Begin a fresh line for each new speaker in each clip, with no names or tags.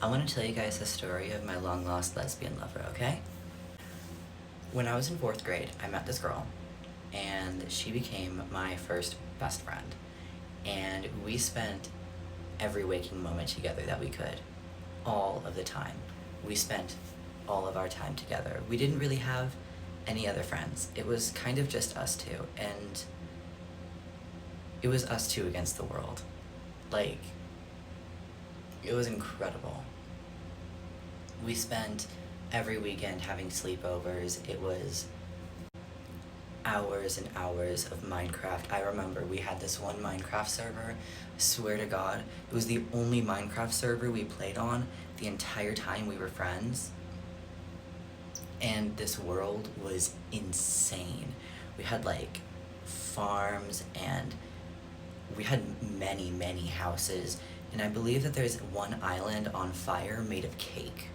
I want to tell you guys the story of my long-lost lesbian lover, okay? When I was in 4th grade, I met this girl, and she became my first best friend. And we spent every waking moment together that we could, all of the time. We spent all of our time together. We didn't really have any other friends. It was kind of just us two, and it was us two against the world. Like, it was incredible. We spent every weekend having sleepovers. It was hours and hours of Minecraft. I remember we had this one Minecraft server. I swear to God, it was the only Minecraft server we played on the entire time we were friends. And this world was insane. We had like farms, and we had many, many houses. And I believe that there's one island on fire made of cake.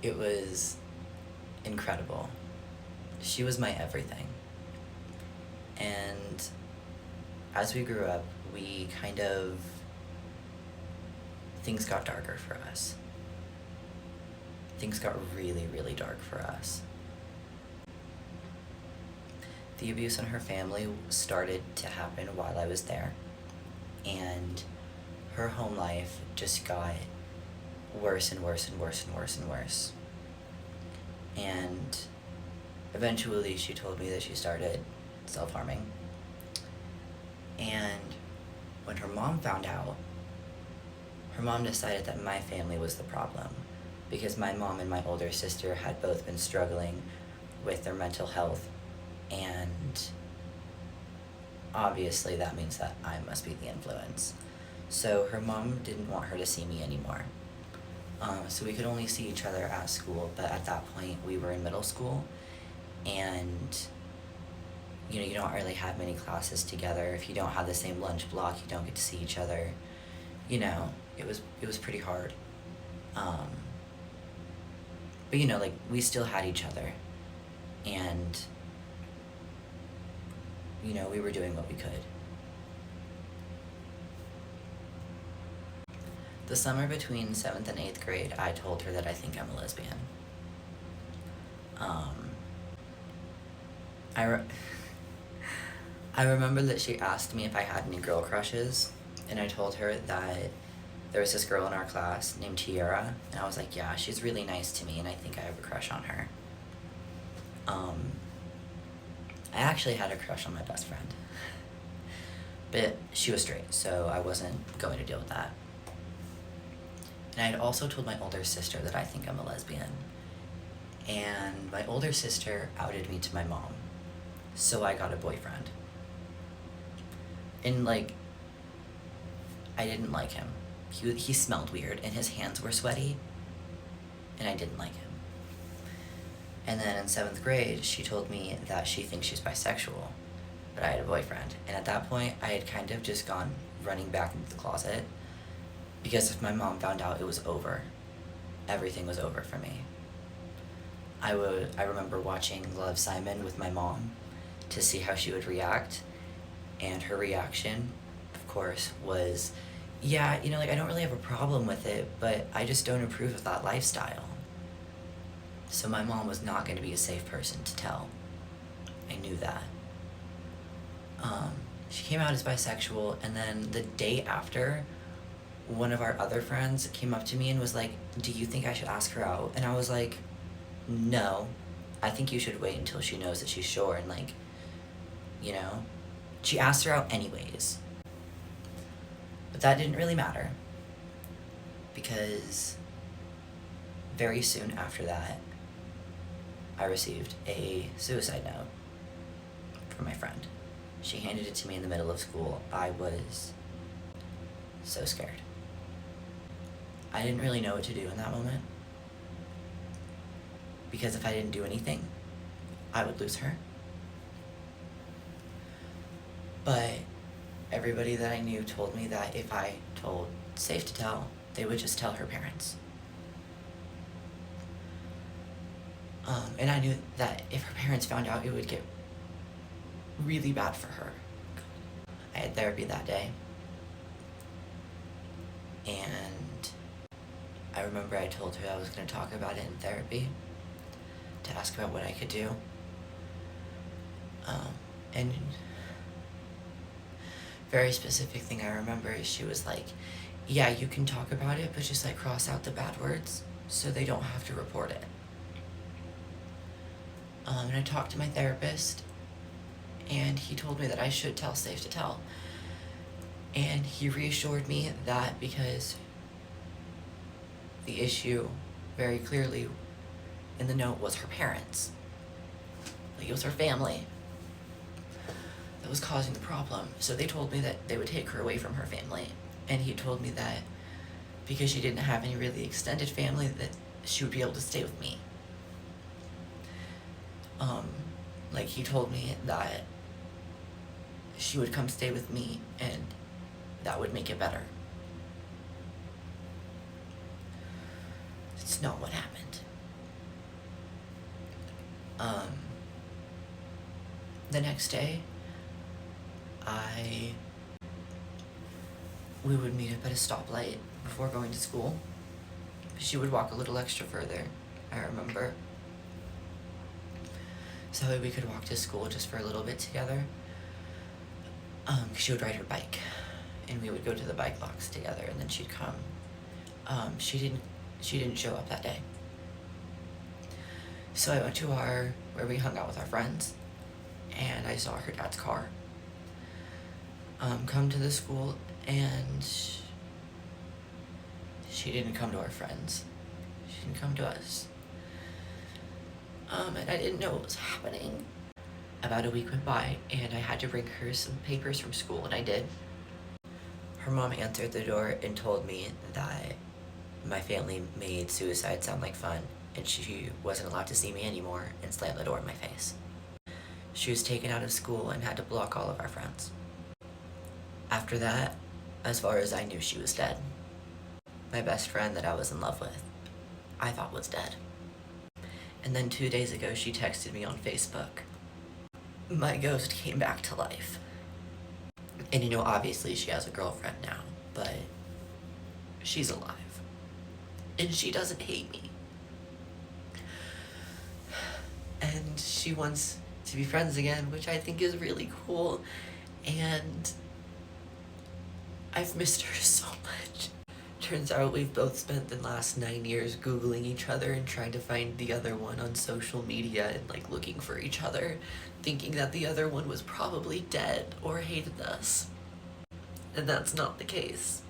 It was incredible. She was my everything. And as we grew up, things got darker for us. Things got really, really dark for us. The abuse in her family started to happen while I was there, and her home life just got worse and worse and worse and worse and worse. And eventually she told me that she started self-harming. And when her mom found out, her mom decided that my family was the problem, because my mom and my older sister had both been struggling with their mental health, and obviously that means that I must be the influence. So her mom didn't want her to see me anymore. So we could only see each other at school, but at that point we were in middle school, and you don't really have many classes together. If you don't have the same lunch block, you don't get to see each other. It was pretty hard. But like, we still had each other, and we were doing what we could. The summer between 7th and 8th grade, I told her that I think I'm a lesbian. I remember that she asked me if I had any girl crushes, and I told her that there was this girl in our class named Tiara, and I was like, yeah, she's really nice to me, and I think I have a crush on her. I actually had a crush on my best friend, but she was straight, so I wasn't going to deal with that. And I had also told my older sister that I think I'm a lesbian, and my older sister outed me to my mom, so I got a boyfriend. And I didn't like him. He smelled weird, and his hands were sweaty, and I didn't like him. And then in 7th grade, she told me that she thinks she's bisexual, but I had a boyfriend. And at that point, I had kind of just gone running back into the closet, because if my mom found out, it was over. Everything was over for me. I remember watching Love, Simon with my mom to see how she would react, and her reaction, of course, was, yeah, I don't really have a problem with it, but I just don't approve of that lifestyle. So my mom was not going to be a safe person to tell. I knew that. She came out as bisexual, and then the day after, one of our other friends came up to me and was like, do you think I should ask her out? And I was like, no, I think you should wait until she knows that she's sure, and she asked her out anyways. But that didn't really matter, because very soon after that, I received a suicide note from my friend. She handed it to me in the middle of school. I was so scared. I didn't really know what to do in that moment, because if I didn't do anything, I would lose her. But everybody that I knew told me that if I told Safe to Tell, they would just tell her parents. And I knew that if her parents found out, it would get really bad for her. I had therapy that day, and I remember I told her I was going to talk about it in therapy, to ask about what I could do. And very specific thing I remember is she was like, yeah, you can talk about it, but just like cross out the bad words so they don't have to report it. And I talked to my therapist, and he told me that I should tell Safe to Tell. And he reassured me that because the issue very clearly in the note was her parents. Like, it was her family that was causing the problem. So they told me that they would take her away from her family. And he told me that because she didn't have any really extended family, that she would be able to stay with me. Like, he told me that she would come stay with me and that would make it better. It's not what happened. The next day, we would meet up at a stoplight before going to school. She would walk a little extra further, I remember. So we could walk to school just for a little bit together. She would ride her bike, and we would go to the bike box together, and then she'd come. She didn't show up that day. So I went to where we hung out with our friends, and I saw her dad's car come to the school, and she didn't come to our friends. She didn't come to us. And I didn't know what was happening. About a week went by, and I had to bring her some papers from school, and I did. Her mom answered the door and told me that my family made suicide sound like fun, and she wasn't allowed to see me anymore, and slammed the door in my face. She was taken out of school and had to block all of our friends. After that, as far as I knew, she was dead. My best friend that I was in love with, I thought was dead. And then 2 days ago, she texted me on Facebook. My ghost came back to life. And you know, obviously she has a girlfriend now, but she's alive. And she doesn't hate me. And she wants to be friends again, which I think is really cool. And I've missed her so much. Turns out we've both spent the last 9 years Googling each other and trying to find the other one on social media and like looking for each other, thinking that the other one was probably dead or hated us. And that's not the case.